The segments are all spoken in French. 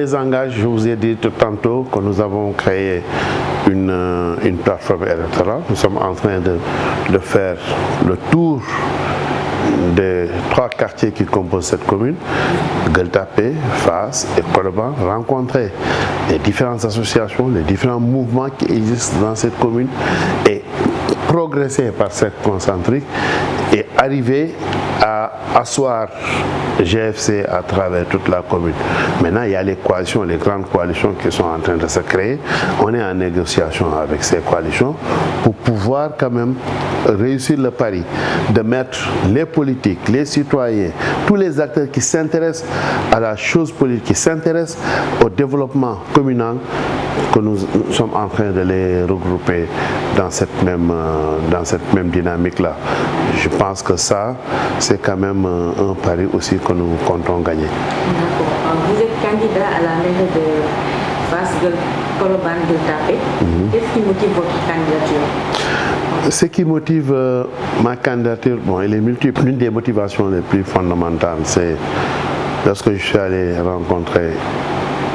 désengage. Je vous ai dit tout tantôt que nous avons créé une plateforme électorale. Nous sommes en train de faire le tour des 3 quartiers qui composent cette commune, Gueule Tapée, Fass et Colobane, rencontrer les différentes associations, les différents mouvements qui existent dans cette commune et progresser par cette concentrique et arriver à asseoir GFC à travers toute la commune. Maintenant, il y a les coalitions, les grandes coalitions qui sont en train de se créer. On est en négociation avec ces coalitions pour pouvoir quand même réussir le pari de mettre les politiques, les citoyens, tous les acteurs qui s'intéressent à la chose politique, qui s'intéressent au développement communal, que nous sommes en train de les regrouper dans cette même dynamique-là. Je pense que ça, c'est quand même un pari aussi que nous comptons gagner. D'accord. Vous êtes candidat à la mairie de Fass, Colobane, Gueule Tapée. Qu'est-ce qui motive votre candidature? Ce qui motive ma candidature, bon, il est multiple. L'une des motivations les plus fondamentales, c'est lorsque je suis allé rencontrer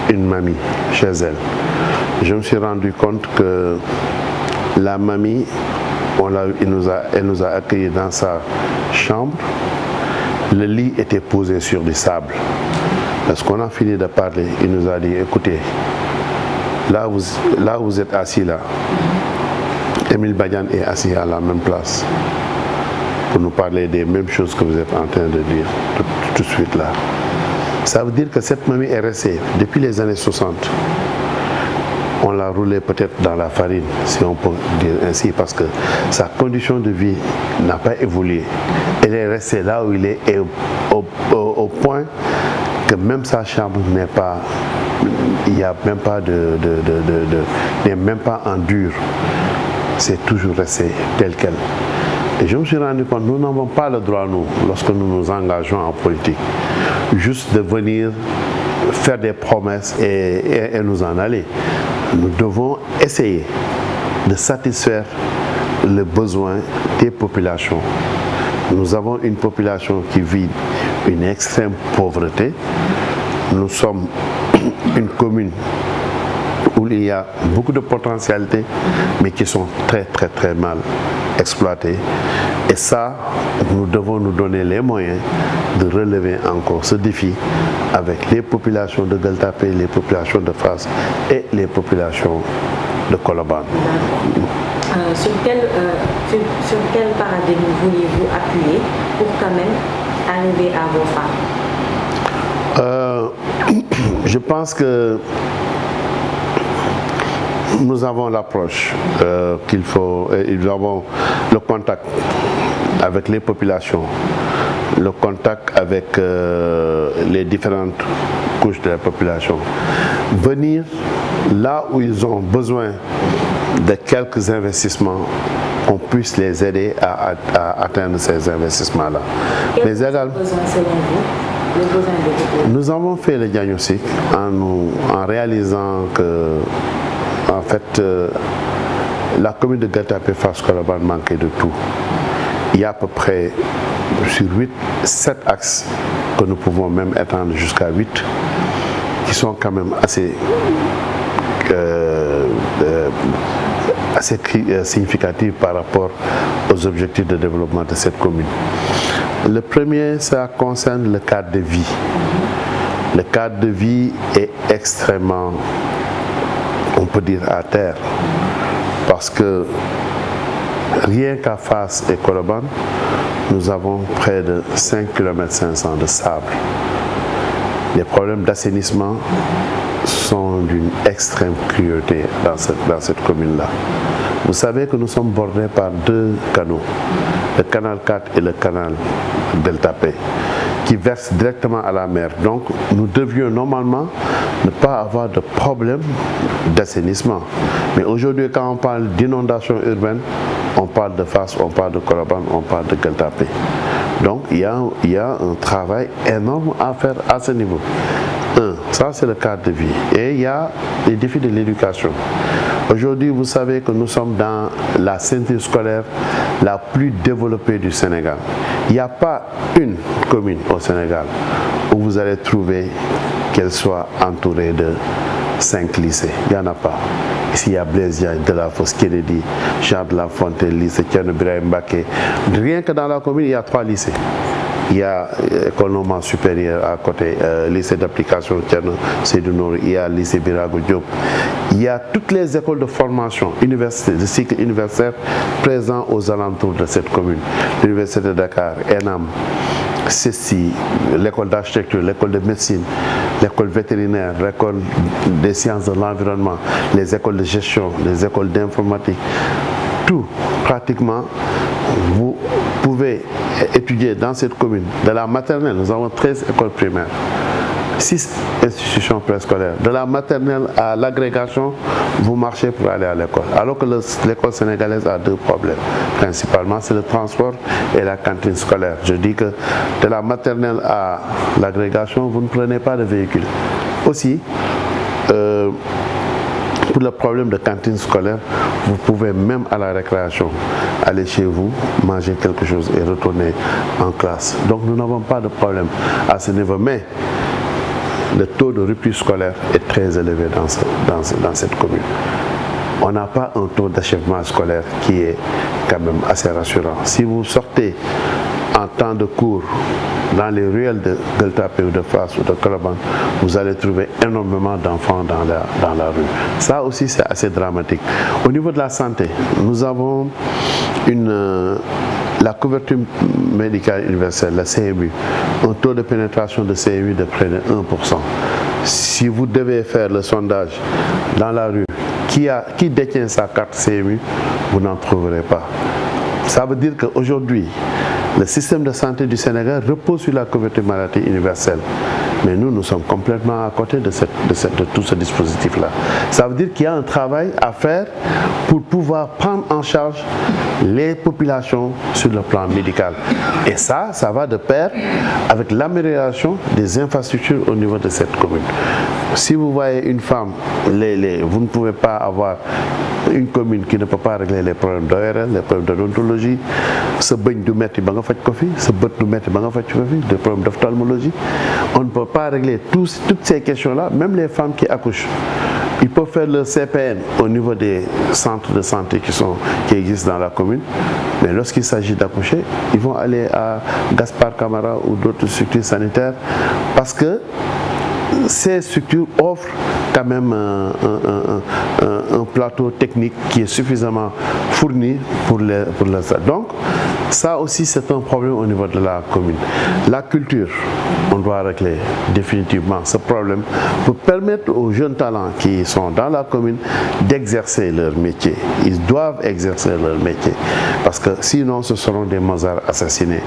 une mamie chez elle. Je me suis rendu compte que la mamie, elle nous a accueillis dans sa chambre. Le lit était posé sur du sable. Lorsqu'on a fini de parler, il nous a dit, écoutez, là où vous êtes assis là, Émile Badiane est assis à la même place pour nous parler des mêmes choses que vous êtes en train de dire tout de suite là. Ça veut dire que cette mamie est restée depuis les années 60. On l'a roulée peut-être dans la farine, si on peut dire ainsi, parce que sa condition de vie n'a pas évolué. Elle est restée là où il est, et au point que même sa chambre n'est pas, il n'y a même pas n'est même pas en dur. C'est toujours resté tel quel. Et je me suis rendu compte, nous n'avons pas le droit, nous, lorsque nous nous engageons en politique, juste de venir faire des promesses et nous en aller. Nous devons essayer de satisfaire les besoins des populations. Nous avons une population qui vit une extrême pauvreté. Nous sommes une commune où il y a beaucoup de potentialités, mais qui sont très mal exploitées. Et ça, nous devons nous donner les moyens de relever encore ce défi avec les populations de Gueule Tapée, les populations de Fass et les populations de Colobane. Sur quel paradigme vouliez-vous appuyer pour quand même arriver à vos fins? Je pense que nous avons l'approche qu'il faut, nous avons le contact avec les populations, le contact avec les différentes couches de la population. Venir là où ils ont besoin de quelques investissements, qu'on puisse les aider à atteindre ces investissements-là. Mais également, nous avons fait le diagnostic en réalisant que, en fait, la commune de Gueule Tapée Fass Colobane manquait de tout. Il y a à peu près sur 7 axes que nous pouvons même étendre jusqu'à 8, qui sont quand même assez significatifs par rapport aux objectifs de développement de cette commune. Le premier, ça concerne le cadre de vie. Le cadre de vie est extrêmement, on peut dire, à terre, parce que rien qu'à Fass et Colobane, nous avons près de 5,5 km de sable. Les problèmes d'assainissement sont d'une extrême cruauté dans cette commune-là. Vous savez que nous sommes bordés par 2 canaux, le canal 4 et le canal Gueule Tapée, qui versent directement à la mer. Donc nous devions normalement ne pas avoir de problème d'assainissement. Mais aujourd'hui, quand on parle d'inondation urbaine, on parle de Fass, on parle de Colobane, on parle de Gueule Tapée. Donc il y a un travail énorme à faire à ce niveau. Ça c'est le cadre de vie. Et il y a les défis de l'éducation. Aujourd'hui, vous savez que nous sommes dans la ceinture scolaire la plus développée du Sénégal. Il n'y a pas une commune au Sénégal où vous allez trouver qu'elle soit entourée de 5 lycées. Il n'y en a pas. Ici, il y a Blaise Diagne, Delafosse, Kennedy, Jean de la Fontaine, lycée Thierno Birahim Mbacké. Rien que dans la commune, il y a 3 lycées. Il y a école normale supérieure à côté, lycée d'application Thierno Seydou Nourou, il y a lycée Birago Diop. Il y a toutes les écoles de formation, université, de cycle universitaire présents aux alentours de cette commune. L'université de Dakar, ENAM, CESTI, l'école d'architecture, l'école de médecine, l'école vétérinaire, l'école des sciences de l'environnement, les écoles de gestion, les écoles d'informatique, tout pratiquement, vous pouvez étudier dans cette commune. De la maternelle, nous avons 13 écoles primaires, 6 institutions préscolaires. De la maternelle à l'agrégation, vous marchez pour aller à l'école. Alors que l'école sénégalaise a 2 problèmes. Principalement, c'est le transport et la cantine scolaire. Je dis que de la maternelle à l'agrégation, vous ne prenez pas de véhicule. Aussi, pour le problème de cantine scolaire, vous pouvez même à la récréation aller chez vous, manger quelque chose et retourner en classe. Donc nous n'avons pas de problème à ce niveau. Mais le taux de rupture scolaire est très élevé dans cette commune. On n'a pas un taux d'achèvement scolaire qui est quand même assez rassurant. Si vous sortez en temps de cours dans les ruelles de Gueule Tapée ou de Fass ou de Colobane, vous allez trouver énormément d'enfants dans la rue. Ça aussi, c'est assez dramatique. Au niveau de la santé, nous avons la couverture médicale universelle, la CMU, un taux de pénétration de CMU de près de 1%. Si vous devez faire le sondage dans la rue, qui détient sa carte CMU, vous n'en trouverez pas. Ça veut dire qu'aujourd'hui, le système de santé du Sénégal repose sur la couverture maladie universelle. Mais nous sommes complètement à côté de tout ce dispositif-là. Ça veut dire qu'il y a un travail à faire pour pouvoir prendre en charge les populations sur le plan médical. Et ça va de pair avec l'amélioration des infrastructures au niveau de cette commune. Si vous voyez une femme, vous ne pouvez pas avoir une commune qui ne peut pas régler les problèmes d'ORL, les problèmes d'odontologie, ce bain du métier, ce bët du métier, des problèmes d'ophtalmologie. On ne peut pas régler toutes ces questions-là, même les femmes qui accouchent. Ils peuvent faire le CPN au niveau des centres de santé qui existent dans la commune, mais lorsqu'il s'agit d'accoucher, ils vont aller à Gaspard Camara ou d'autres structures sanitaires parce que ces structures offrent quand même un plateau technique qui est suffisamment fourni pour les donc ça aussi c'est un problème au niveau de la commune. La culture, on doit régler définitivement ce problème pour permettre aux jeunes talents qui sont dans la commune d'exercer leur métier. Ils doivent exercer leur métier parce que sinon ce seront des Mozart assassinés.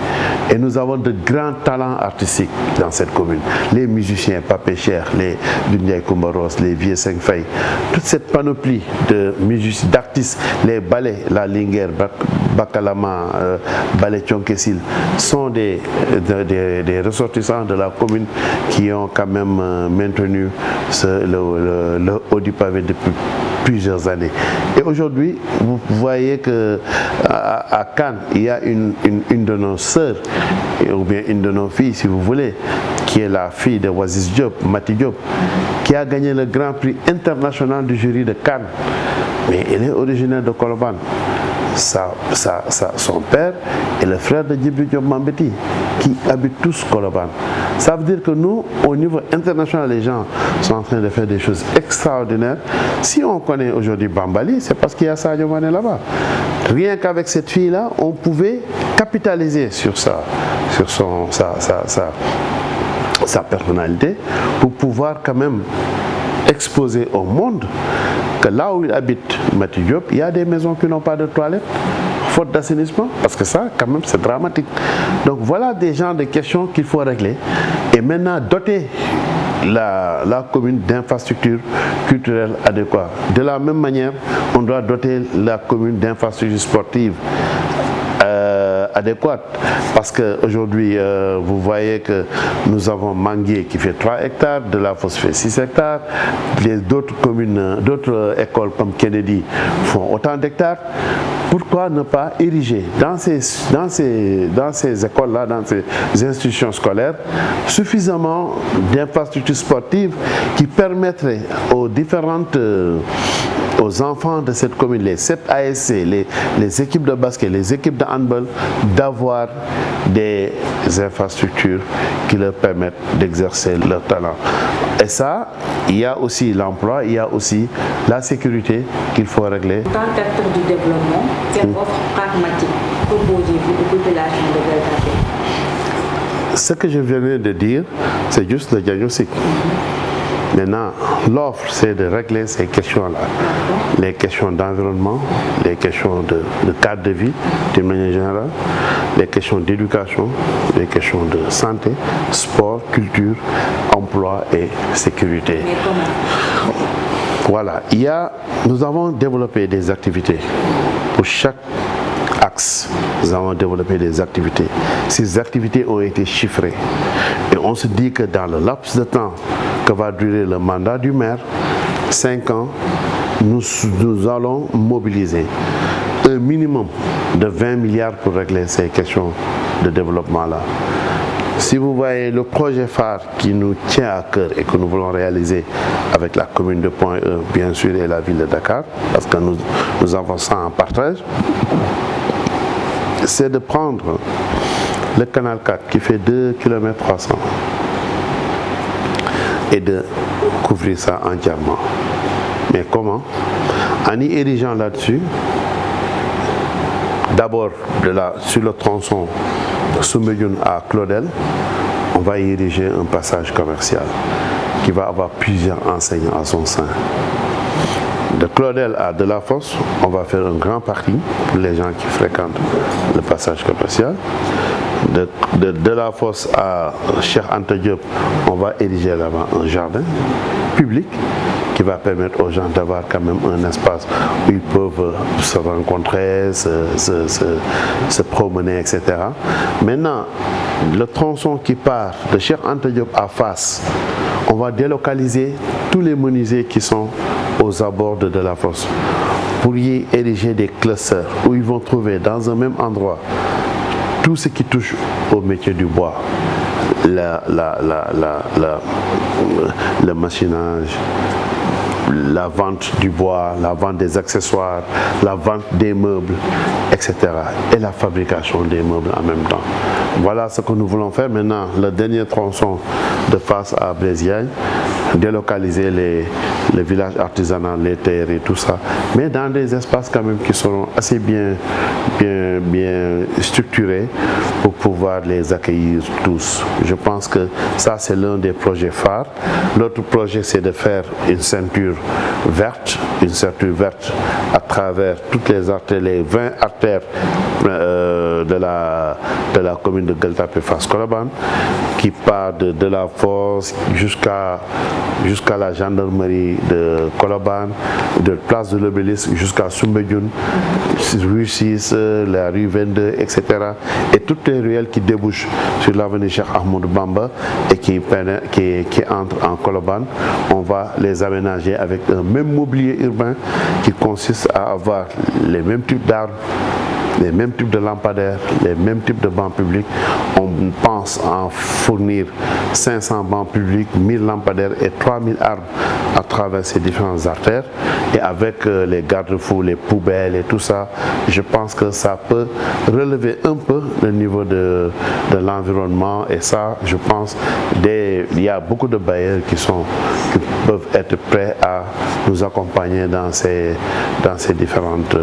Et nous avons de grands talents artistiques dans cette commune. Les musiciens, Papé Cheikh, les Dundiaye Koumbaros, les Vieux Seng Faye, toute cette panoplie de musiciens, d'artistes, les ballets, la Linguère, Bakalama, Ballet Thionkessil, sont des ressortissants de la commune qui ont quand même maintenu le haut du pavé depuis plusieurs années. Et aujourd'hui, vous voyez qu'à Cannes, il y a une de nos sœurs, ou bien une de nos filles, si vous voulez, qui est la fille de Waziz Diop, Mati Diop, qui a gagné le Grand Prix international du jury de Cannes. Mais elle est originaire de Colobane. Son père est le frère de Djibril Diop Mambéty, qui habitent tous Colobane. Ça veut dire que nous, au niveau international, les gens sont en train de faire des choses extraordinaires. Si on connaît aujourd'hui Bambali, c'est parce qu'il y a Sadio Mané là-bas. Rien qu'avec cette fille-là, on pouvait capitaliser sur sa personnalité pour pouvoir quand même exposer au monde que là où il habite Mati Diop, il y a des maisons qui n'ont pas de toilettes, faute d'assainissement, parce que ça, quand même, c'est dramatique. Donc voilà des genres de questions qu'il faut régler et maintenant doter la commune d'infrastructures culturelles adéquates. De la même manière, on doit doter la commune d'infrastructures sportives adéquate. Parce qu'aujourd'hui, vous voyez que nous avons Manguier qui fait 3 hectares, Delafosse fait 6 hectares, d'autres communes, d'autres écoles comme Kennedy font autant d'hectares. Pourquoi ne pas ériger dans ces écoles-là, dans ces institutions scolaires, suffisamment d'infrastructures sportives qui permettraient aux enfants de cette commune, les 7 ASC, les équipes de basket, les équipes de handball, d'avoir des infrastructures qui leur permettent d'exercer leur talent. Et ça, il y a aussi l'emploi, il y a aussi la sécurité qu'il faut régler. En tant qu'acteur du développement, quelle offre pragmatique proposez-vous aux populations de Gueule-Tapée? Ce que je venais de dire, c'est juste le diagnostic. Maintenant, l'offre, c'est de régler ces questions-là. Les questions d'environnement, les questions de cadre de vie, d'une manière générale, les questions d'éducation, les questions de santé, sport, culture, emploi et sécurité. Mais comment? Voilà, nous avons développé des activités pour chaque axe. Nous avons développé des activités. Ces activités ont été chiffrées. Et on se dit que dans le laps de temps que va durer le mandat du maire, 5 ans, nous allons mobiliser un minimum de 20 milliards pour régler ces questions de développement-là. Si vous voyez le projet phare qui nous tient à cœur et que nous voulons réaliser avec la commune de Point-E, bien sûr, et la ville de Dakar, parce que nous avons ça en partage, c'est de prendre le canal 4 qui fait 2,3 km et de couvrir ça entièrement. Mais comment? En y érigeant là-dessus, d'abord sur le tronçon Soumbédioune à Claudel, on va y ériger un passage commercial qui va avoir plusieurs enseignes à son sein. De Claudel à Delafosse, on va faire un grand parking pour les gens qui fréquentent le passage commercial. De Delafosse à Cheikh Anta Diop, on va ériger là-bas un jardin public qui va permettre aux gens d'avoir quand même un espace où ils peuvent se rencontrer, se promener, etc. Maintenant, le tronçon qui part de Cheikh Anta Diop à Fass, on va délocaliser tous les menuisiers qui sont aux abords de Delafosse pour y ériger des clusters où ils vont trouver dans un même endroit tout ce qui touche au métier du bois, le machinage, la vente du bois, la vente des accessoires, la vente des meubles, etc. Et la fabrication des meubles en même temps. Voilà ce que nous voulons faire. Maintenant, le dernier tronçon de Fass à Bréziagne, délocaliser les villages artisanaux, les terres et tout ça, mais dans des espaces quand même qui seront assez bien structurés pour pouvoir les accueillir tous. Je pense que ça, c'est l'un des projets phares. L'autre projet, c'est de faire une ceinture verte à travers toutes les artères, les 20 artères de la commune de Gueule-Tapée Fass-Colobane, qui part de Delafosse jusqu'à la gendarmerie de Colobane, de place de l'Obélisque jusqu'à Soumbédioune, rue 6, la rue 22, etc. Et toutes les ruelles qui débouchent sur l'avenue Cheikh Ahmadou Bamba et qui entrent en Colobane, on va les aménager avec un même mobilier urbain qui consiste à avoir les mêmes types d'arbres, les mêmes types de lampadaires, les mêmes types de bancs publics. On pense en fournir 500 bancs publics, 1000 lampadaires et 3000 arbres à travers ces différentes artères. Et avec les garde-fous, les poubelles et tout ça, je pense que ça peut relever un peu le niveau de l'environnement. Et ça, je pense, il y a beaucoup de bailleurs qui peuvent être prêts à nous accompagner dans ces différentes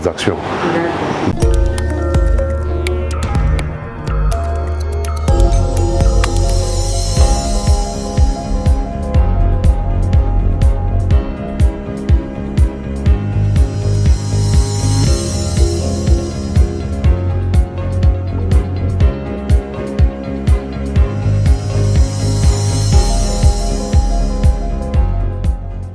actions.